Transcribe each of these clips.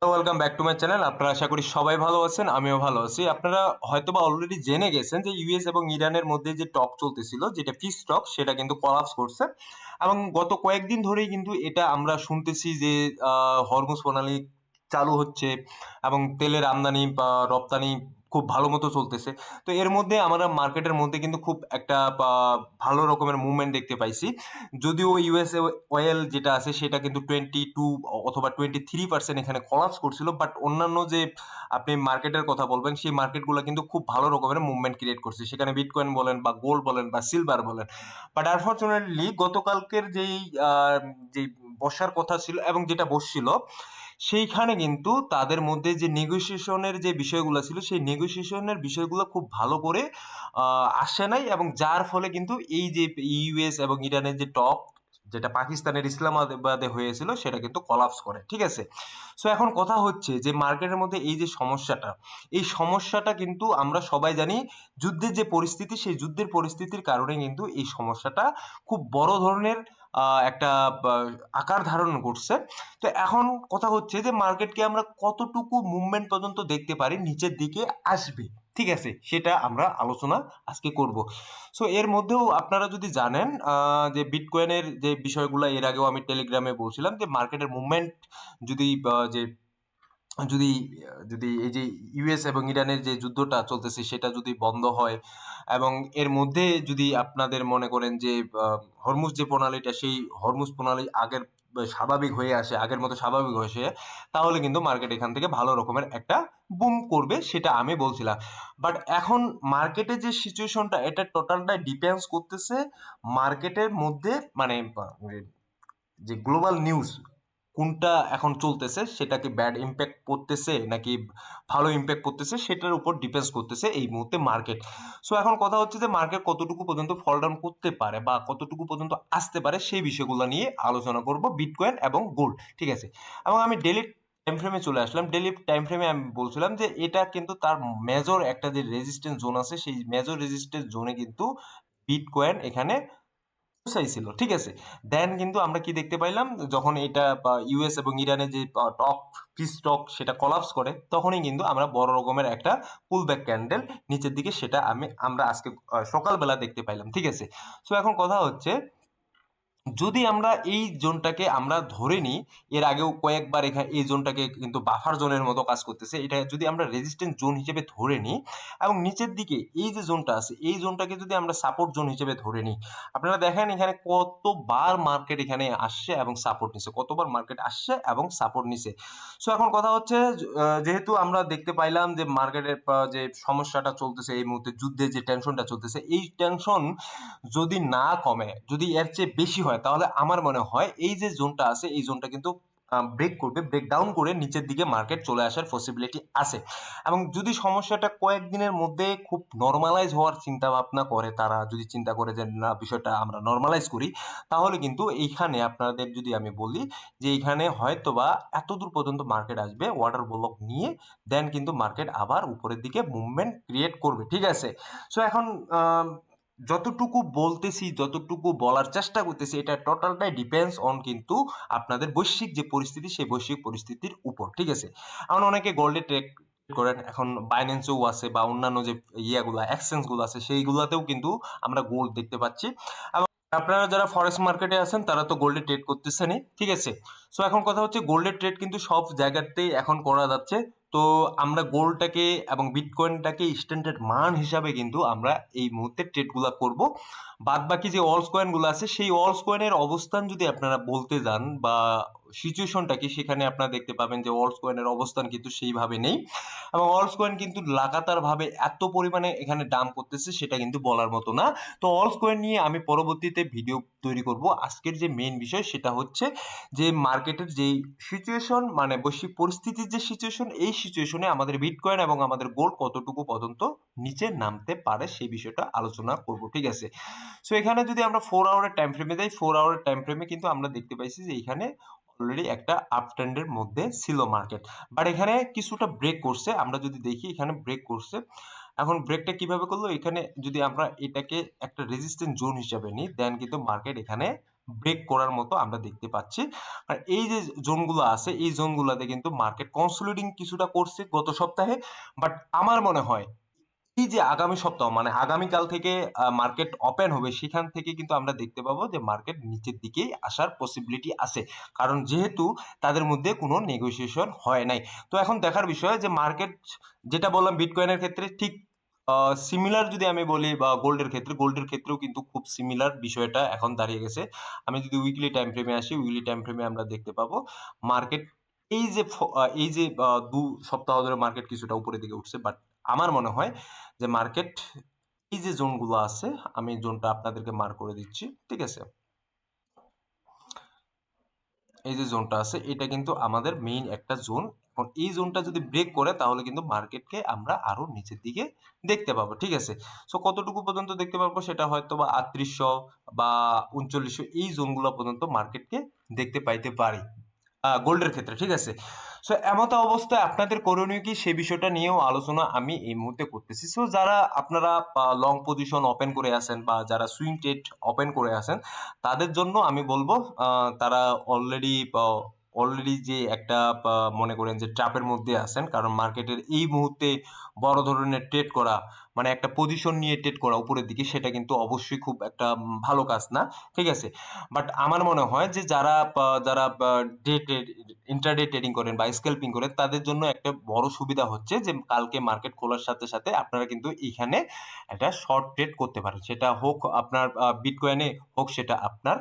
Welcome back to my channel. আপনারা আশা করি সবাই ভালো আছেন, আমিও ভালো আছি। আপনারা হয়তোবা অলরেডি জেনে গেছেন যে ইউএস এবং ইরানের মধ্যে যে টক চলতেছিল, যেটা পিস টক, সেটা কিন্তু কলাপস করছে। এবং গত কয়েকদিন ধরেই কিন্তু এটা আমরা শুনতেছি যে হরমুজ প্রণালী চালু হচ্ছে এবং তেলের আমদানি বা রপ্তানি খুব ভালো মতো চলতেছে। তো এর মধ্যে আমরা মার্কেটের মধ্যে কিন্তু খুব একটা ভালো রকমের মুভমেন্ট দেখতে পাইছি। যদিও ইউএস অয়েল যেটা আছে সেটা কিন্তু 22 অথবা 23% এখানে কলাপস করছিল, বাট অন্যান্য যে আপনি মার্কেটের কথা বলবেন সেই মার্কেটগুলো কিন্তু খুব ভালো রকমের মুভমেন্ট ক্রিয়েট করছে, সেখানে বিটকয়েন বলেন বা গোল্ড বলেন বা সিলভার বলেন। বাট আনফর্চুনেটলি গতকালকের যেই বসার কথা ছিল এবং যেটা বসছিল, সেইখানে কিন্তু তাদের মধ্যে যে নেগোসিয়েশনের যে বিষয়গুলো ছিল সেই নেগোসিয়েশনের বিষয়গুলো খুব ভালো করে আসে নাই, এবং যার ফলে কিন্তু এই যে ইউএস এবং ইরানের যে টক, যেটা পাকিস্তানের ইসলামাবাদে হয়েছিল, সেটা কিন্তু কলাপস করে। ঠিক আছে। সো এখন কথা হচ্ছে যে মার্কেটের মধ্যে এই যে সমস্যাটা, এই সমস্যাটা কিন্তু আমরা সবাই জানি, যুদ্ধের যে পরিস্থিতি, সেই যুদ্ধের পরিস্থিতির কারণে কিন্তু এই সমস্যাটা খুব বড় ধরনের একটা আকার ধারণ করছে। তো এখন কথা হচ্ছে যে মার্কেটকে আমরা কতটুকু মুভমেন্ট পর্যন্ত দেখতে পারি নিচের দিকে আসবে। ঠিক আছে, সেটা আমরা আলোচনা আজকে করব। সো এর মধ্যেও আপনারা যদি জানেন যে বিটকয়েনের যে বিষয়গুলো এর আগেও আমি টেলিগ্রামে বলছিলাম, যে মার্কেটের মুভমেন্ট যদি যে যদি যদি এই যে ইউএস এবং ইরানের যে যুদ্ধটা চলতেছে সেটা যদি বন্ধ হয়, এবং এর মধ্যে যদি আপনাদের মনে করেন যে হরমুজ যে প্রণালীটা, সেই হরমুজ প্রণালী আগের স্বাভাবিক হয়ে আসে, আগের মতো স্বাভাবিক হয়ে আসে, তাহলে কিন্তু মার্কেট এখান থেকে ভালো রকমের একটা বুম করবে, সেটা আমি বলছিলাম। বাট এখন মার্কেটের যে সিচুয়েশনটা, এটা টোটালটাই ডিপেন্ডস করতেছে মার্কেটের মধ্যে, মানে যে গ্লোবাল নিউজ কোনটা এখন চলতেছে, সেটা কি ব্যাড ইম্প্যাক্ট পড়তেছে নাকি ভালো ইম্প্যাক্ট পড়তেছে, সেটার উপর ডিপেন্ড করতেছে এই মুহূর্তে মার্কেট। সো এখন কথা হচ্ছে যে মার্কেট কতটুকু পর্যন্ত ফল ডাউন করতে পারে বা কতটুকু পর্যন্ত আসতে পারে, সেই বিষয়গুলো নিয়ে আলোচনা করব, বিটকয়েন এবং গোল্ড। ঠিক আছে। এবং আমি ডেলি টাইম ফ্রেমে চলে আসলাম। ডেলি টাইম ফ্রেমে আমি বলছিলাম যে এটা কিন্তু তার মেজর একটা যে রেজিস্ট্যান্স জোন আছে, সেই মেজর রেজিস্ট্যান্স জোনে কিন্তু বিটকয়েন এখানে চাইছিল। ঠিক আছে। দেন কিন্তু আমরা কি দেখতে পাইলাম, যখন এটা ইউএস এবং ইরানের যে টক, পিস টক, সেটা কলাপস করে, তখনই কিন্তু আমরা বড় রকমের একটা পুল ব্যাক ক্যান্ডেল নিচের দিকে, সেটা আমরা আজকে সকালবেলা দেখতে পাইলাম। ঠিক আছে। সো এখন কথা হচ্ছে, যদি আমরা এই জোনটাকে আমরা ধরে নিই, এর আগেও কয়েকবার এখানে এই জোনটাকে কিন্তু বাফার জোনের মতো কাজ করতেছে, এটা যদি আমরা রেজিস্ট্যান্স জোন হিসেবে ধরে নিই, এবং নিচের দিকে এই যে জোনটা আছে, এই জোনটাকে যদি আমরা সাপোর্ট জোন হিসেবে ধরে নিই, আপনারা দেখেন এখানে কতবার মার্কেট এখানে আসছে এবং সাপোর্ট নিছে, কতবার মার্কেট আসছে এবং সাপোর্ট নিছে। সো এখন কথা হচ্ছে, যেহেতু আমরা দেখতে পাইলাম যে মার্কেটের যে সমস্যাটা চলতেছে এই মুহূর্তে, যুদ্ধের যে টেনশনটা চলতেছে, এই টেনশন যদি না কমে, যদি এর চেয়ে বেশি হয়, তাহলে আমার মনে হয় এই যে জোনটা আছে, এই জোনটা কিন্তু ব্রেক করবে, ব্রেক ডাউন করে নিচের দিকে মার্কেট চলে আসার পসিবিলিটি আছে। এবং যদি সমস্যাটা কয়েকদিনের মধ্যে খুব নর্মালাইজ হওয়ার চিন্তা ভাবনা করে, তারা যদি চিন্তা করে যে না, বিষয়টা আমরা নর্মালাইজ করি, তাহলে কিন্তু এইখানে আপনাদের যদি আমি বলি যে এইখানে হয়তোবা এতদূর পর্যন্ত মার্কেট আসবে ওয়াটার ব্লক নিয়ে, দেন কিন্তু মার্কেট আবার উপরের দিকে মুভমেন্ট ক্রিয়েট করবে। ঠিক আছে। সো এখন যতটুকু বলতেছি, যতটুকু বলার চেষ্টা করতেছি, এটা টোটালটাই ডিপেন্ডস অন কিন্তু আপনাদের বৈশ্বিক যে পরিস্থিতি, সেই বৈশ্বিক পরিস্থিতির উপর। ঠিক আছে। এখন অনেকে গোল্ডে ট্রেড করেন, এখন বাইন্যান্সেও আছে বা অন্যান্য যে এক্সচেঞ্জ গুলো আছে, সেইগুলাতেও কিন্তু আমরা গোল্ড দেখতে পাচ্ছি। এবং আপনারা যারা ফরেক্স মার্কেটে আছেন, তারা তো গোল্ডে ট্রেড করতেছেনই। ঠিক আছে। সো এখন কথা হচ্ছে, গোল্ডের ট্রেড কিন্তু সব জায়গাতেই এখন করা যাচ্ছে। তো আমরা গোল্ডটাকে এবং বিটকয়েনটাকে স্ট্যান্ডার্ড মান হিসাবে কিন্তু আমরা এই মুহূর্তে ট্রেডগুলা করব। বাদ বাকি যে অলস কয়েনগুলো আছে, সেই অলস কয়েনের অবস্থান যদি আপনারা বলতে যান বা সিচুয়েশনটা কি, সেখানে আপনারা দেখতে পাবেন যে অলস কয়েনের অবস্থান কিন্তু সেইভাবে নেই, এবং অলস কয়েন কিন্তু লাগাতার ভাবে এত পরিমাণে এখানে দাম করতেছে, সেটা কিন্তু বলার মতো না। তো অলস কয়েন নিয়ে আমি পরবর্তীতে ভিডিও তৈরি করব। আজকের যে মেইন বিষয়, সেটা হচ্ছে যে মার্কেটের যেই সিচুয়েশন, মানে বৈশ্বিক পরিস্থিতির যে সিচুয়েশন, এই সিচুয়েশনে আমাদের বিটকয়েন এবং আমাদের গোল্ড কতটুকু পর্যন্ত নিচে নামতে পারে, সেই বিষয়টা আলোচনা করব। ঠিক আছে। সো এখানে যদি আমরা 4 আওয়ারের টাইম ফ্রেমে যাই, 4 আওয়ারের টাইম ফ্রেমে কিন্তু আমরা দেখতে পাইছি যে এখানে অলরেডি একটা আপ ট্রেন্ডের মধ্যে ছিল মার্কেট, বাট এখানে কিছুটা ব্রেক করছে। আমরা যদি দেখি, এখানে ব্রেক করছে। এখন ব্রেকটা কিভাবে করলো, এখানে যদি আমরা এটাকে একটা রেজিস্ট্যান্স জোন হিসাবে নিই, দেন কিন্তু মার্কেট এখানে ব্রেক করার মতো আমরা দেখতে পাচ্ছি। আর এই যে জোনগুলো আছে এই জোনগুলোতে কিন্তু মার্কেট কনসোলিডিং কিছুটা করছে গত সপ্তাহে। বাট আমার মনে হয় এই যে আগামী সপ্তাহ মানে আগামীকাল থেকে মার্কেট ওপেন হবে সেখান থেকে কিন্তু আমরা দেখতে পাবো যে মার্কেট নিচের দিকেই আসার পসিবিলিটি আছে, কারণ যেহেতু তাদের মধ্যে কোনো নেগোসিয়েশন হয় নাই। তো এখন দেখার বিষয় যে মার্কেট, যেটা বললাম বিটকয়েনের ক্ষেত্রে ঠিক সিমিলার যদি আমি বলি, বা গোল্ডের ক্ষেত্রেও কিন্তু খুব সিমিলার বিষয়টা এখন দাঁড়িয়ে গেছে। আমি যদি উইকলি টাইম ফ্রেমে আসি, উইকলি টাইম ফ্রেমে আমরা দেখতে পাবো মার্কেট এই যে 2 সপ্তাহ ধরে মার্কেট কিছুটা উপরের দিকে উঠছে। বাট আমার মনে হয় যে মার্কেট এই যে জোনগুলো আছে, আমি জোনটা আপনাদেরকে মার্ক করে দিচ্ছি, ঠিক আছে? এই যে জোনটা আছে এটা কিন্তু আমাদের মেইন একটা জোন। এখন এই জোনটা যদি ব্রেক করে তাহলে কিন্তু মার্কেটকে আমরা আরো নিচের দিকে দেখতে পাবো, ঠিক আছে? সো কতটুকু পর্যন্ত দেখতে পারবো সেটা হয়তো বা 3800 বা 3900 এই জোনগুলো পর্যন্ত মার্কেটকে দেখতে পাইতে পারি গোল্ডের ক্ষেত্রে, ঠিক আছে? সো এমত অবস্থায় আপনাদের করণীয় কি সে বিষয়টা নিয়েও আলোচনা আমি এই মুহূর্তে করতেছি। সো যারা আপনারা লং পজিশন ওপেন করে আছেন বা যারা সুইং ট্রেড ওপেন করে আছেন তাদের জন্য আমি বলবো তারা অলরেডি অলরেডি যে একটা মনে করেন যে ট্র্যাপের মধ্যে আছেন, কারণ মার্কেটের এই মুহূর্তে বড় ধরনের ট্রেড করা মানে একটা পজিশন নিয়ে ট্রেড করা উপরের দিকে, সেটা কিন্তু অবশ্যই খুব একটা ভালো কাজ না, ঠিক আছে? বাট আমার মনে হয় যে যারা ডে ট্রেড ইন্টারডে ট্রেডিং করেন বা স্ক্যাল্পিং করেন তাদের জন্য একটা বড় সুবিধা হচ্ছে যে কালকে মার্কেট খোলার সাথে সাথে আপনারা কিন্তু এখানে একটা শর্ট ট্রেড করতে পারেন, সেটা হোক আপনার বিটকয়েনে, হোক সেটা আপনার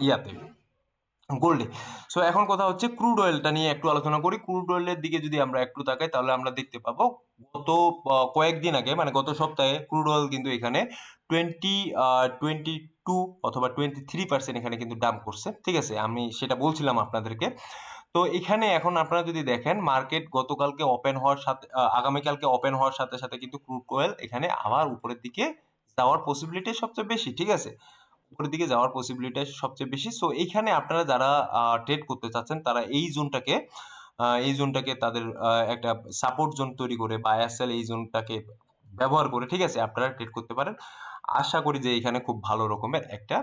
ইয়াতে গোল্ডে। সো এখন কথা হচ্ছে ক্রুড অয়েলটা নিয়ে একটু আলোচনা করি। ক্রুড অয়েলের দিকে যদি আমরা একটু তাকাই তাহলে আমরা দেখতে পাবো গত কয়েকদিন আগে মানে গত সপ্তাহে ক্রুড অয়েল কিন্তু এখানে 22 অথবা 23% এখানে কিন্তু ডাম্প করছে, ঠিক আছে? আমি সেটা বলছিলাম আপনাদেরকে। তো এখানে এখন আপনারা যদি দেখেন মার্কেট গতকালকে ওপেন হওয়ার সাথে আগামীকালকে ওপেন হওয়ার সাথে সাথে কিন্তু ক্রুড অয়েল এখানে আবার উপরের দিকে যাওয়ার পসিবিলিটি সবচেয়ে বেশি, ঠিক আছে? উপরের দিকে যাওয়ার পসিবিলিটি সবচেয়ে বেশি। সো এইখানে আপনারা যারা ট্রেড করতে চাচ্ছেন তারা এই জোনটাকে তাদের একটা সাপোর্ট জোন তৈরি করে বা আইএসএল এই জোনটাকে ব্যবহার করে, ঠিক আছে, আপনারা ট্রেড করতে পারেন। আশা করি যে এখানে খুব ভালো রকমের একটা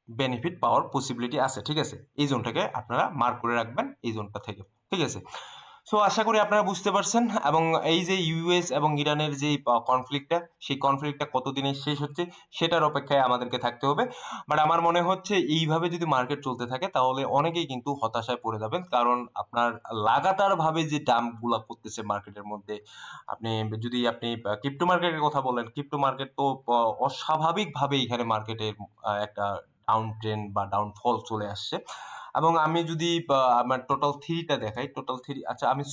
বেনিফিট পাওয়ার পসিবিলিটি আছে, ঠিক আছে? এই জোনটাকে আপনারা মার্ক করে রাখবেন এই জোনটা থেকে, ঠিক আছে? সো আশা করি আপনারা বুঝতে পারছেন। এবং এই যে ইউএস এবং ইরানের যে কনফ্লিক্টটা, সেই কনফ্লিক্টটা কতদিনে শেষ হচ্ছে সেটার অপেক্ষায় আমাদেরকে থাকতে হবে। বাট আমার মনে হচ্ছে এইভাবে যদি মার্কেট চলতে থাকে তাহলে অনেকেই কিন্তু হতাশায় পড়ে যাবেন, কারণ আপনার লাগাতার ভাবে যে ডাম্প গুলা করতেছে মার্কেটের মধ্যে। আপনি ক্রিপ্টো মার্কেটের কথা বলেন, ক্রিপ্টো মার্কেট তো অস্বাভাবিক ভাবে এখানে মার্কেটের একটা ডাউন ট্রেন্ড বা ডাউনফল চলে আসছে। এবং আমি যদি আমার টোটাল থ্রিটা দেখাই, টোটাল থ্রি, আচ্ছা আমি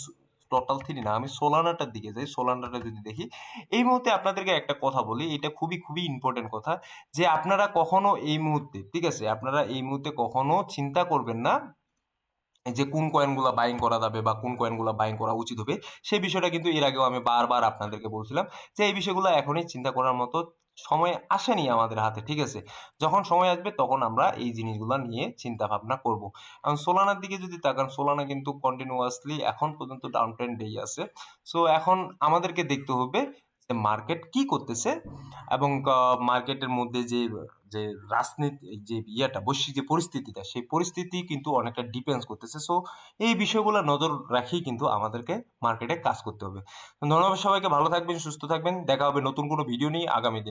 টোটাল থ্রি না, আমি সোলানাটার দিকে যাই। সোলানাটা যদি দেখি, এই মুহূর্তে আপনাদেরকে একটা কথা বলি, এটা খুবই খুবই ইম্পর্টেন্ট কথা, যে আপনারা কখনো এই মুহূর্তে, ঠিক আছে, আপনারা এই মুহূর্তে কখনো চিন্তা করবেন না যে কোন কয়েনগুলা বাইং করা যাবে বা কোন কয়েনগুলা বাইং করা উচিত হবে। সেই বিষয়টা কিন্তু এর আগেও আমি বারবার আপনাদেরকে বলছিলাম যে এই বিষয়গুলো এখনই চিন্তা করার মতো সময় আসেনি আমাদের হাতে, ঠিক আছে? যখন সময় আসবে তখন আমরা এই জিনিসগুলো নিয়ে চিন্তা ভাবনা করব। এখন সোলানার দিকে যদি তাকান, সোলানা কিন্তু কন্টিনিউয়াসলি এখন পর্যন্ত ডাউন ট্রেন্ডেই আছে। সো এখন আমাদেরকে দেখতে হবে যে মার্কেট কি করতেছে, এবং মার্কেটের মধ্যে যে যে রাজনীতি যে বৈশ্বিক যে পরিস্থিতিটা, সেই পরিস্থিতি কিন্তু অনেকটা ডিপেন্ডস করতেছে। সো এই বিষয়গুলো নজর রাখেই কিন্তু আমাদেরকে মার্কেটে কাজ করতে হবে। ধন্যবাদ সবাইকে, ভালো থাকবেন, সুস্থ থাকবেন, দেখা হবে নতুন কোনো ভিডিও নিয়ে আগামী দিনে।